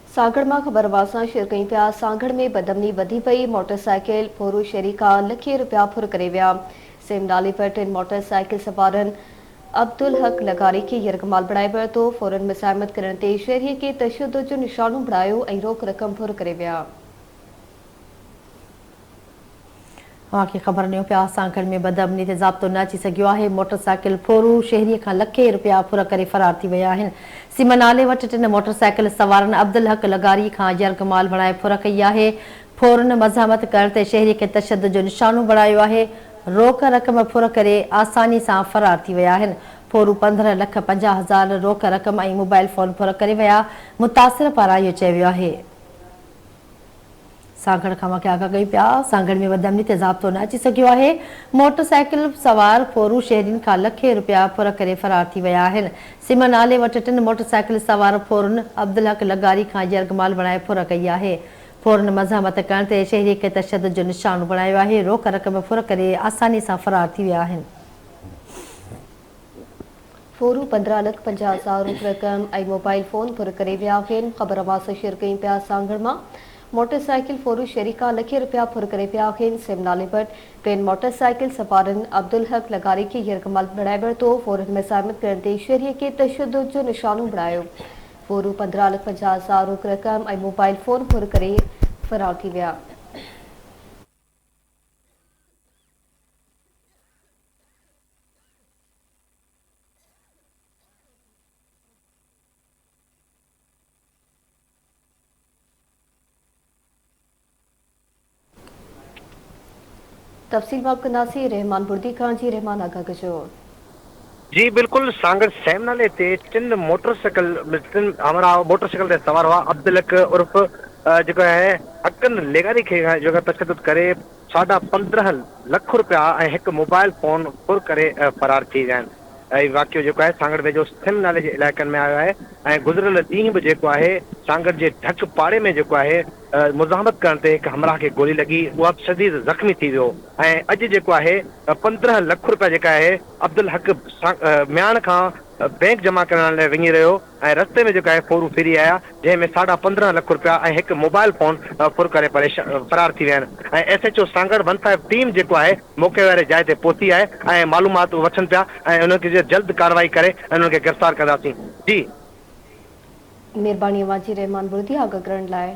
सागड़ में खबरवासा शेयर कई पिया। सागड़ में बदमनी वधी पई। मोटरसाइकिल फोरू शहरी का लखे रुपया फुर करे विया। सेम नाले पर टिन मोटरसाइकिल सवारन अब्दुल हक लगारी के यरगमाल बणाए वियो तो फौरन मज़ाहमत करण ते शहरी के तशद्दुद जो निशानो बणायो ऐं रोक रक़म फुर करे विया। की ख़बर ॾियो पिया। सागड़ में बदअमनी ते ज़ाब्तो न अची सघियो आहे। मोटरसाइकिल फोरू शहरीअ खां लखे रुपया फुर करे फरार थी विया आहिनि। सीमा नाले वटि टिन मोटरसाइकिल सवारनि अब्दुल हक लगारी खां यरगमाल बणाए फुर कई आहे। फौरन मज़ाहमत करण ते शहरीअ खे तशद्दुद जो निशानो बणायो आहे। रोक रक़म फुर करे आसानी सां फरार थी विया आहिनि। फोरू 15,50,000 रोक रक़म ऐं मोबाइल फ़ोन फुर करे विया। मुतासिर पारां इहो चयो वियो आहे। सागड़ खां वाक़िया कई पिया। सागड़ में बदअमनी ते ज़ाब्तो न अची सघियो आहे। मोटरसाइकिल सवार फोरू शहरियुनि खां लखे रुपया फुर करे फरार थी विया आहिनि। सिम नाले वटि टिन मोटरसाइकिल सवार फोरन अब्दुल हक लगारी खां यरगमाल बणाए फुर कई आहे। फौरन मज़ाहमत करण ते शहरीअ खे तशद्दुद जो निशानो बणायो आहे। रोक रक़म फुर करे आसानी सां फरार थी विया आहिनि। फोरू 15,50,000 रोक रक़म ऐं मोबाइल फोन फुर करे विया आहिनि। ख़बरवास शेयर कई पिया। सागड़ में मोटरसाइकिल फोरू शहरी का लखे रुपया फुर करे पिया आहिनि। सेम नाले पर टिन मोटरसाइकिल सवारन अब्दुल हक लगारी के यरगमाल बणाए वियो तो फौरन मज़ाहमत करण ते शहरीअ के तशद्दुद जो निशानो बणायो। फोरू 15,50,000 रोक रक़म ऐं मोबाइल फोन फुर करे फरार थी विया। तफ़सील बाब कंदासीं रहमान बुर्दी खां। जी रहमान आगा कजो। जी बिल्कुल। सागड़ सेम नाले ते टिन मोटरसाइकिल ते सवार हुआ। अब्दुल हक उर्फ जो है हकन लेगारी के जो तशद्दुद करे 15.5 लाख रुपया ऐं हिकु मोबाइल फोन फुर करे फरार थी विया आहिनि। वाक़ियो जो है सागड़ वेझो सिम नाले के इलाइक़नि में आयो है। गुज़िरियल ॾींहुं भी जो है सागड़ के ढक पाड़े में जो है मुज़ाहमत करण ते हिकु हमराह खे गोली लगी। उहा शदीद ज़ख़्मी थी वियो ऐं अॼु जेको आहे 15 लाख रुपया जेका आहे अब्दुल हक म्याण खां बैंक जमा करण लाइ वञी रहियो ऐं रस्ते में जेका आहे फोरू फिरी आया जंहिंमें 15.5 लाख रुपया ऐं हिकु मोबाइल फोन फुर करे फरार थी विया आहिनि। ऐं SHO सागड़ 15 टीम जेको आहे मौके वारे जाइ ते पहुती आहे ऐं मालूमात वठनि पिया ऐं उनखे जल्द कार्रवाई करे ऐं उनखे गिरफ़्तार कंदासीं। जी मेहरबानी अवां जी रहमान बुर्दी आगा करण लाइ।